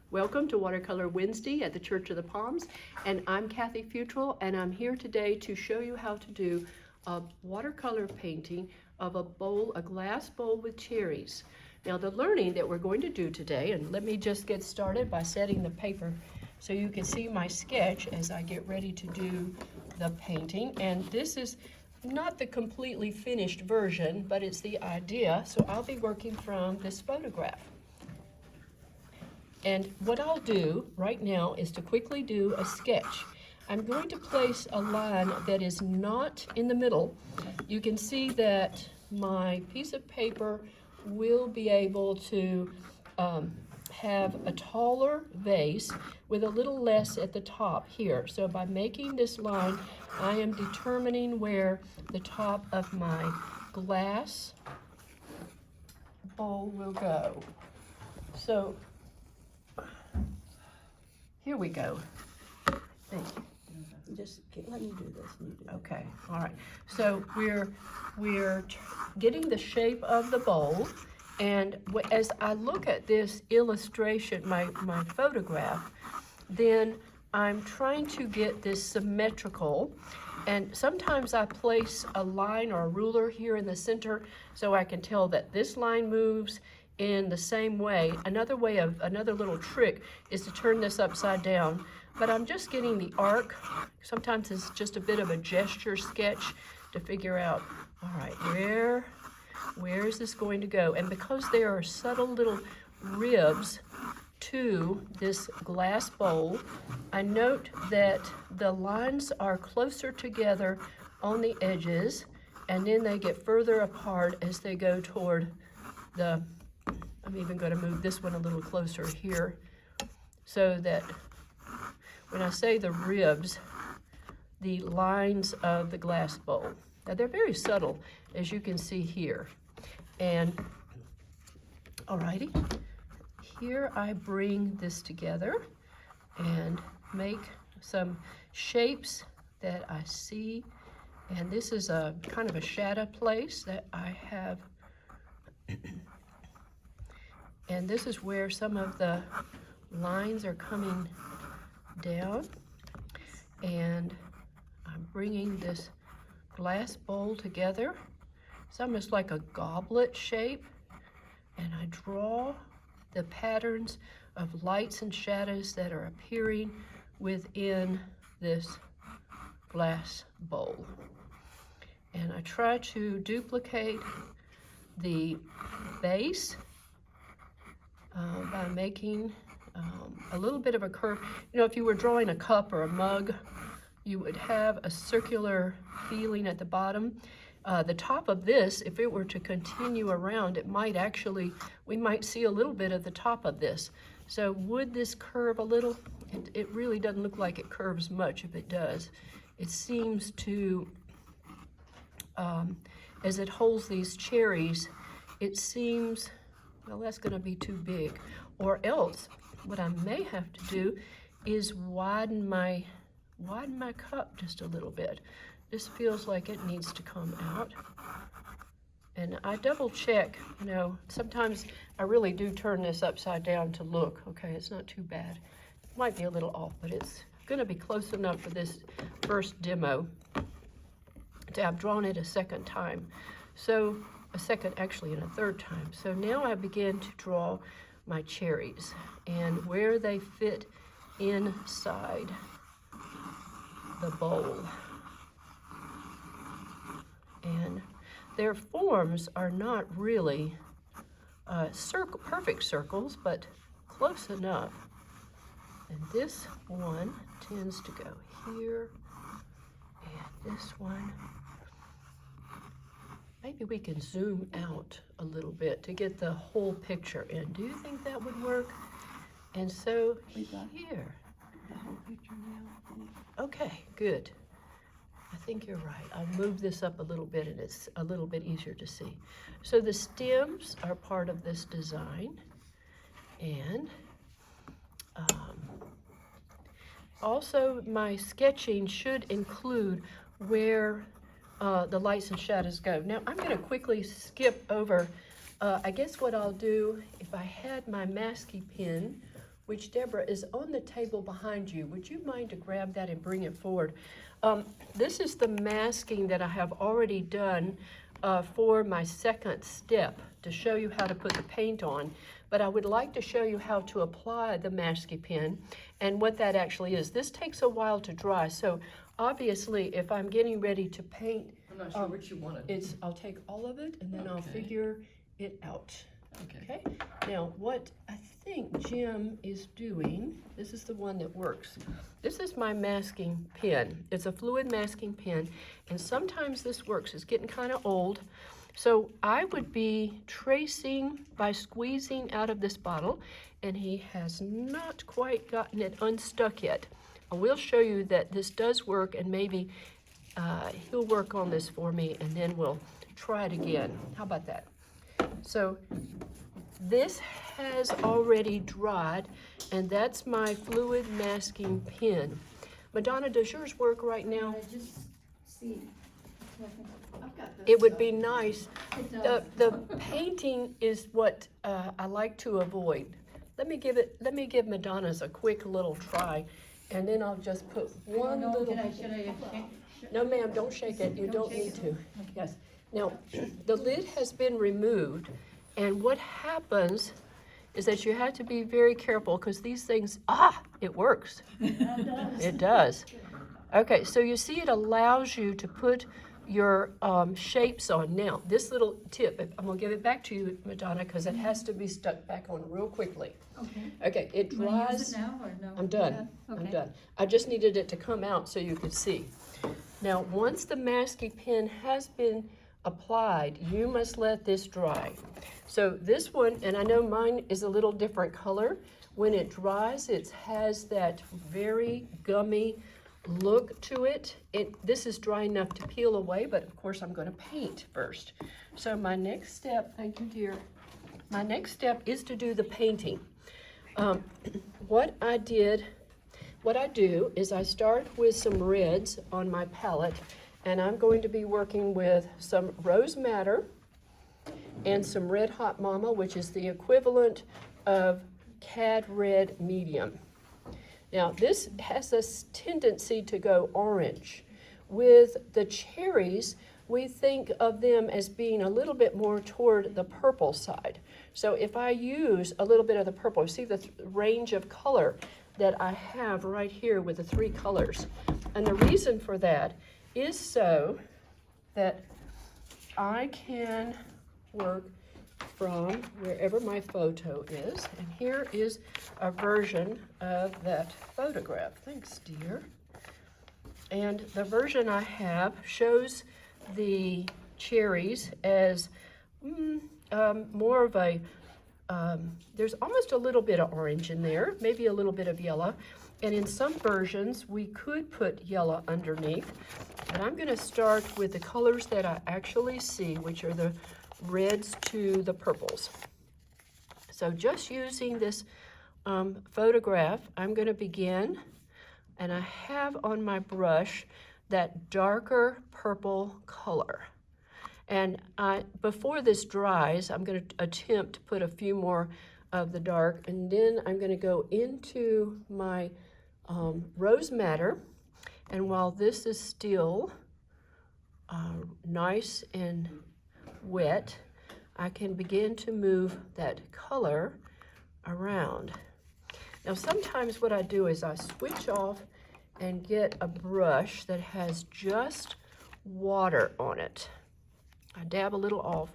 Welcome to Watercolor Wednesday at the Church of the Palms, and I'm Kathy Futrell, and I'm here today to show you how to do a watercolor painting of a bowl, a glass bowl with cherries. Now the learning that we're going to do today, and let me just get started by setting the paper so you can see my sketch as I get ready to do the painting. And this is not the completely finished version, but it's the idea, so I'll be working from this photograph. And what I'll do right now is to quickly do a sketch. I'm going to place a line that is not in the middle. You can see that my piece of paper will be able to have a taller vase with a little less at the top here. So by making this line, I am determining where the top of my glass bowl will go. So here we go. Thank you. Just let me do this. You do Okay, all right. So we're getting the shape of the bowl, and as I look at this illustration, my photograph, then I'm trying to get this symmetrical, and sometimes I place a line or a ruler here in the center so I can tell that this line moves in the same way. Another little trick is to turn this upside down, but I'm just getting the arc. Sometimes it's just a bit of a gesture sketch to figure out, all right, where is this going to go? And because there are subtle little ribs to this glass bowl, I note that the lines are closer together on the edges, and then they get further apart as they go toward the, I'm even going to move this one a little closer here, so that when I say the ribs, the lines of the glass bowl. Now they're very subtle, as you can see here. And alrighty, here I bring this together and make some shapes that I see. And this is a kind of a shadow place that I have. And this is where some of the lines are coming down. And I'm bringing this glass bowl together. It's almost like a goblet shape. And I draw the patterns of lights and shadows that are appearing within this glass bowl. And I try to duplicate the base by making a little bit of a curve. You know, if you were drawing a cup or a mug, you would have a circular feeling at the bottom. The top of this, if it were to continue around, it might actually, we might see a little bit of the top of this. So would this curve a little? It really doesn't look like it curves much. If it does, it seems to, as it holds these cherries, it seems, well, that's going to be too big. Or else, what I may have to do is widen my cup just a little bit. This feels like it needs to come out. And I double check, you know, sometimes I really do turn this upside down to look. Okay, it's not too bad. It might be a little off, but it's going to be close enough for this first demo. I've drawn it a second time. So a second, actually, and a third time. So now I begin to draw my cherries and where they fit inside the bowl. And their forms are not really perfect circles, but close enough. And this one tends to go here, and this one. Maybe we can zoom out a little bit to get the whole picture in. Do you think that would work? And so here. the whole picture now. Okay, good. I think you're right. I'll move this up a little bit and it's a little bit easier to see. So the stems are part of this design. And also my sketching should include where the lights and shadows go. Now I'm going to quickly skip over. I guess what I'll do, if I had my masking pen which Deborah is on the table behind you. Would you mind to grab that and bring it forward? This is the masking that I have already done for my second step to show you how to put the paint on. But I would like to show you how to apply the masking pen and what that actually is. This takes a while to dry, so obviously if I'm getting ready to paint, I'm not sure what you want to. I'll take all of it and then I'll Okay. figure it out. Okay. Okay, now what I think Jim is doing, this is the one that works. This is my masking pen. It's a fluid masking pen, and sometimes this works. It's getting kind of old. So I would be tracing by squeezing out of this bottle, and he has not quite gotten it unstuck yet. I will show you that this does work, and maybe he'll work on this for me, and then we'll try it again. How about that? So this has already dried, and that's my fluid masking pen. Madonna, does yours work right now? I just see. I've got this. It would be nice. It does. The painting is what I like to avoid. Let me give Madonna's a quick little try, and then I'll just put one No, little. should I shake? No, ma'am, don't shake it. You don't need to. Yes. Now, the lid has been removed, and what happens is that you have to be very careful because these things, it works. It does. Okay, so you see it allows you to put your shapes on. Now, this little tip, I'm gonna give it back to you, Madonna, because it has to be stuck back on real quickly. Okay. Okay, it You wanna dries. use it now or no? I'm done. Okay. I'm done. I just needed it to come out so you could see. Now, once the masking pen has been applied, you must let this dry. So this one, and I know mine is a little different color. When it dries, it has that very gummy look to it. This is dry enough to peel away, but of course I'm going to paint first. So my next step, thank you, dear. My next step is to do the painting. What I do is I start with some reds on my palette, and I'm going to be working with some Rose Madder and some Red Hot Mama, which is the equivalent of Cad Red Medium. Now, this has a tendency to go orange. With the cherries, we think of them as being a little bit more toward the purple side. So if I use a little bit of the purple, see the range of color that I have right here with the three colors. And the reason for that is so that I can work from wherever my photo is. And here is a version of that photograph. Thanks, dear. And the version I have shows the cherries as more of a, there's almost a little bit of orange in there, maybe a little bit of yellow. And in some versions, we could put yellow underneath. And I'm going to start with the colors that I actually see, which are the reds to the purples. So just using this photograph, I'm going to begin, and I have on my brush that darker purple color. And before this dries, I'm going to attempt to put a few more of the dark, and then I'm going to go into my Rose Madder, and while this is still nice and wet, I can begin to move that color around. Now, sometimes what I do is I switch off and get a brush that has just water on it. I dab a little off,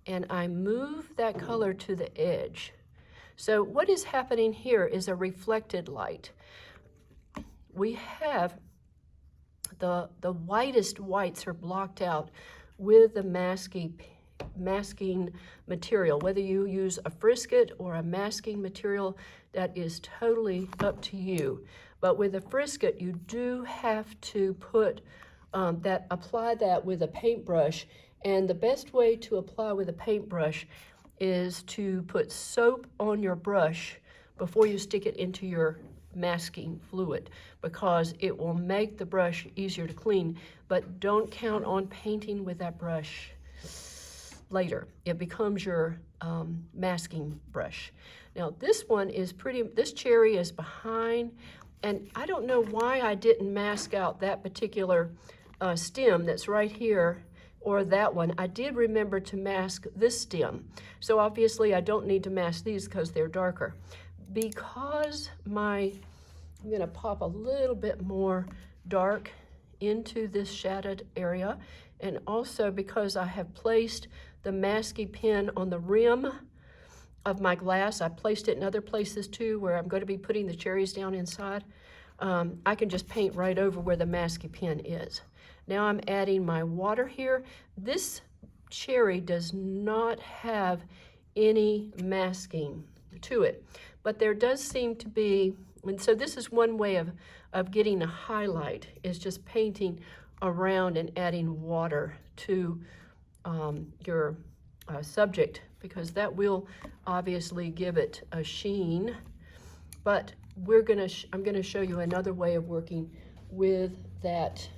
and I move that color to the edge. So what is happening here is a reflected light. We have the whitest whites are blocked out with the masking material. Whether you use a frisket or a masking material, that is totally up to you. But with a frisket, you do have to put apply that with a paintbrush. And the best way to apply with a paintbrush is to put soap on your brush before you stick it into your masking fluid, because it will make the brush easier to clean. But don't count on painting with that brush. later. It becomes your masking brush. Now this one is this cherry is behind, and I don't know why I didn't mask out that particular stem that's right here, or that one. I did remember to mask this stem. So obviously I don't need to mask these because they're darker. Because I'm gonna pop a little bit more dark into this shadowed area, and also because I have placed the masking pen on the rim of my glass. I placed it in other places too where I'm going to be putting the cherries down inside. I can just paint right over where the masking pen is. Now I'm adding my water here. This cherry does not have any masking to it, but there does seem to be, and so this is one way of getting a highlight, is just painting around and adding water to your subject, because that will obviously give it a sheen. But I'm gonna show you another way of working with that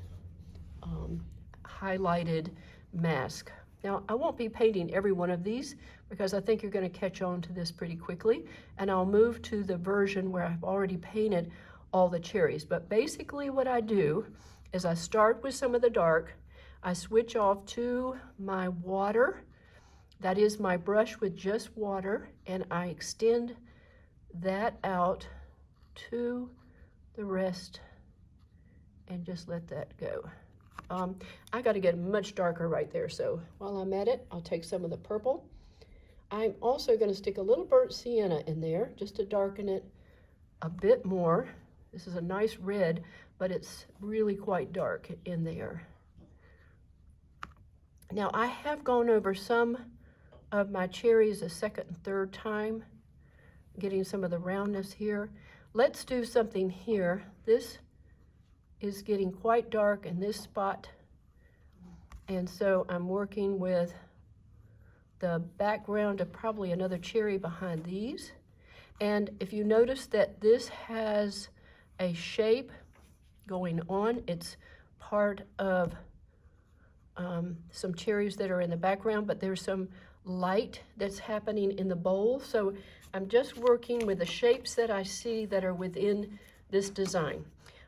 highlighted mask. Now I won't be painting every one of these because I think you're going to catch on to this pretty quickly, and I'll move to the version where I've already painted all the cherries. But basically what I do is I start with some of the dark, I switch off to my water, that is my brush with just water, and I extend that out to the rest and just let that go. I got to get much darker right there, so while I'm at it, I'll take some of the purple. I'm also going to stick a little burnt sienna in there just to darken it a bit more. This is a nice red, but it's really quite dark in there. Now I have gone over some of my cherries a second and third time, getting some of the roundness here. Let's do something here. This is getting quite dark in this spot, and so I'm working with the background of probably another cherry behind these. And if you notice that this has a shape going on, it's part of some cherries that are in the background, but there's some light that's happening in the bowl. So I'm just working with the shapes that I see that are within this design.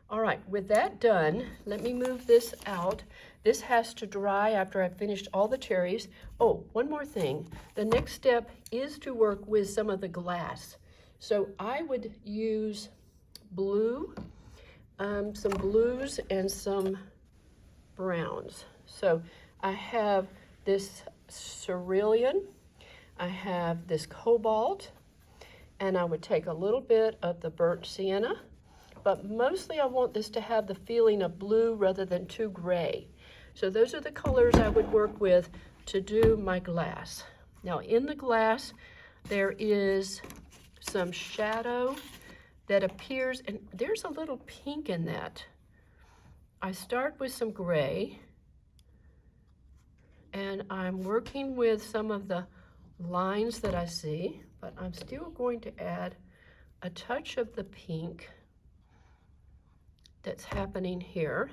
All right, with that done, let me move this out. This has to dry after I've finished all the cherries. Oh, one more thing. The next step is to work with some of the glass. So I would use blue, some blues and some browns. So I have this cerulean, I have this cobalt, and I would take a little bit of the burnt sienna, but mostly I want this to have the feeling of blue rather than too gray. So those are the colors I would work with to do my glass. Now in the glass, there is some shadow that appears, and there's a little pink in that. I start with some gray, and I'm working with some of the lines that I see, but I'm still going to add a touch of the pink that's happening here.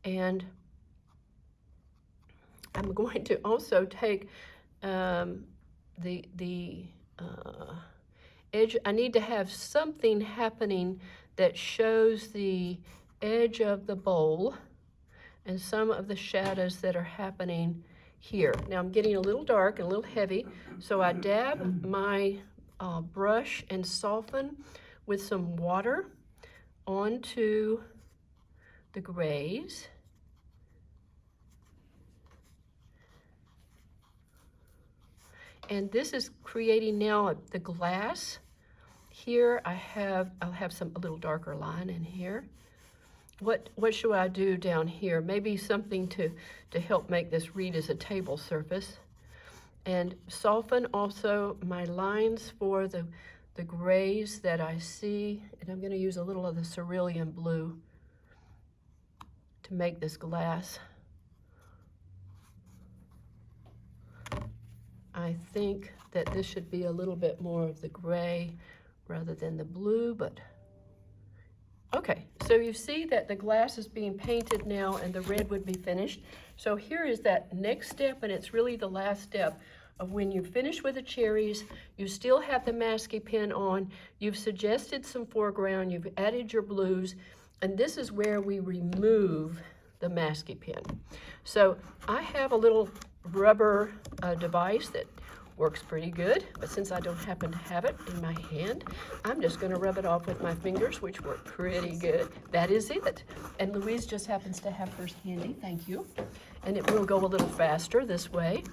And I'm going to also take the edge. I need to have something happening that shows the edge of the bowl and some of the shadows that are happening here. Now I'm getting a little dark and a little heavy, so I dab my brush and soften with some water onto the grays. And this is creating now the glass. Here I'll have a little darker line in here. What should I do down here? Maybe something to help make this read as a table surface. And soften also my lines for the grays that I see. And I'm going to use a little of the cerulean blue to make this glass. I think that this should be a little bit more of the gray rather than the blue, but Okay, so you see that the glass is being painted now and the red would be finished. So here is that next step, and it's really the last step of when you finish with the cherries, you still have the masking pen on, you've suggested some foreground, you've added your blues, and this is where we remove the masking pen. So I have a little rubber device that works pretty good, but since I don't happen to have it in my hand, I'm just gonna rub it off with my fingers, which work pretty good. That is it. And Louise just happens to have hers handy, thank you. And it will go a little faster this way.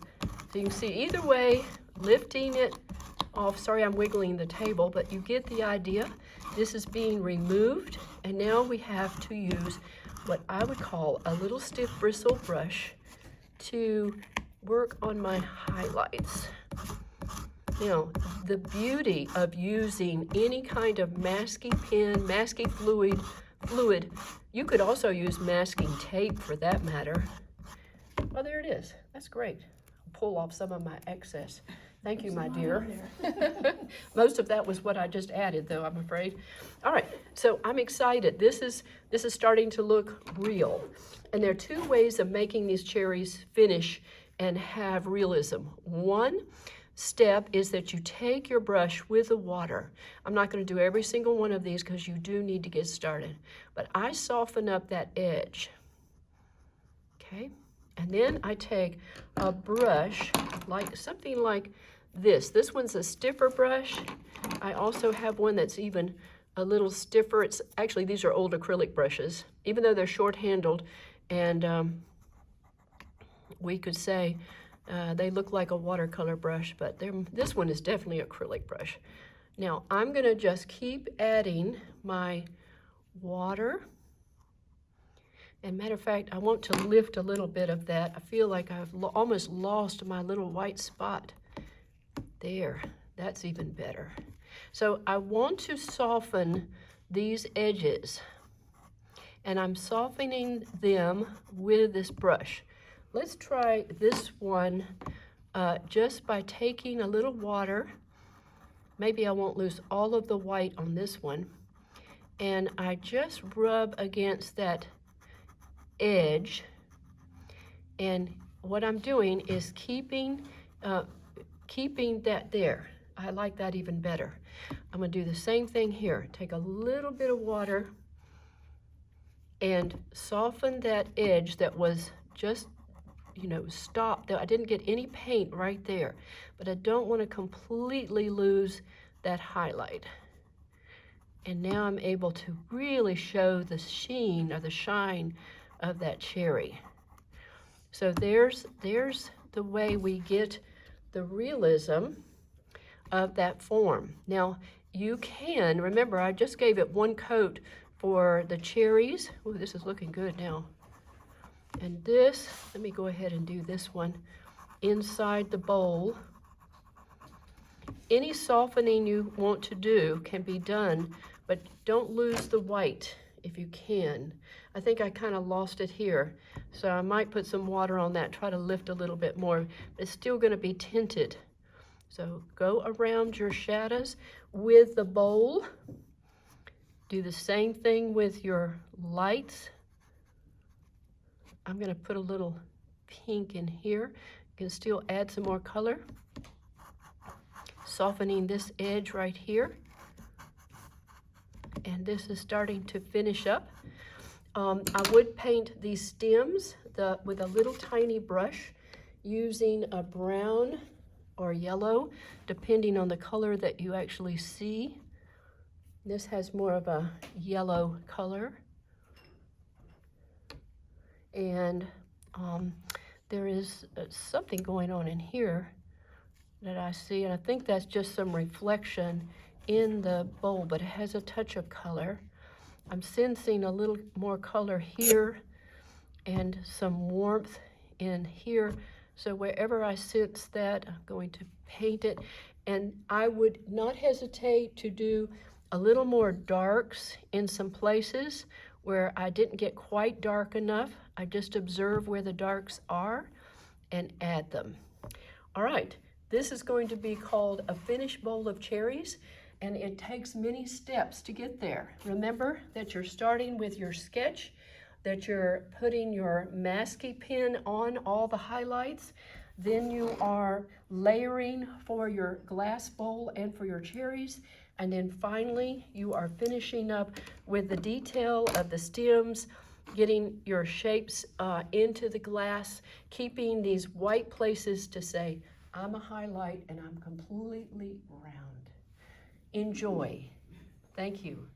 So you can see either way, lifting it off, sorry I'm wiggling the table, but you get the idea. This is being removed, and now we have to use what I would call a little stiff bristle brush to work on my highlights. You know, the beauty of using any kind of masking pen, masking fluid, you could also use masking tape for that matter. Well, there it is. That's great. I'll pull off some of my excess. Thank you, my dear. Most of that was what I just added, though, I'm afraid. All right, so I'm excited. This is starting to look real. And there are two ways of making these cherries finish and have realism. One step is that you take your brush with the water. I'm not going to do every single one of these because you do need to get started. But I soften up that edge. Okay? And then I take a brush, like something like this. This one's a stiffer brush. I also have one that's even a little stiffer. It's actually, these are old acrylic brushes, even though they're short-handled, and we could say they look like a watercolor brush, but this one is definitely an acrylic brush. Now I'm gonna just keep adding my water. And matter of fact, I want to lift a little bit of that. I feel like I've almost lost my little white spot. There, that's even better. So I want to soften these edges, and I'm softening them with this brush. Let's try this one just by taking a little water. Maybe I won't lose all of the white on this one. And I just rub against that edge, and what I'm doing is keeping that there. I like that even better. I'm gonna do the same thing here. Take a little bit of water and soften that edge that was just, you know, stopped. I didn't get any paint right there, but I don't want to completely lose that highlight. And now I'm able to really show the sheen or the shine of that cherry. So there's the way we get the realism of that form. Now you can, remember I just gave it one coat for the cherries. Ooh, this is looking good now. And this, let me go ahead and do this one inside the bowl. Any softening you want to do can be done, but don't lose the white if you can. I think I kind of lost it here, so I might put some water on that, try to lift a little bit more. It's still going to be tinted. So go around your shadows with the bowl. Do the same thing with your lights. I'm going to put a little pink in here. You can still add some more color. Softening this edge right here. And this is starting to finish up. I would paint these stems with a little tiny brush using a brown or yellow, depending on the color that you actually see. This has more of a yellow color. And there is something going on in here that I see, and I think that's just some reflection in the bowl, but it has a touch of color. I'm sensing a little more color here and some warmth in here. So wherever I sense that, I'm going to paint it. And I would not hesitate to do a little more darks in some places where I didn't get quite dark enough. I just observe where the darks are and add them. All right, this is going to be called a finished bowl of cherries. and it takes many steps to get there. Remember that you're starting with your sketch, that you're putting your masking pen on all the highlights, then you are layering for your glass bowl and for your cherries, and then finally you are finishing up with the detail of the stems, getting your shapes into the glass, keeping these white places to say, I'm a highlight and I'm completely round. Enjoy. Thank you.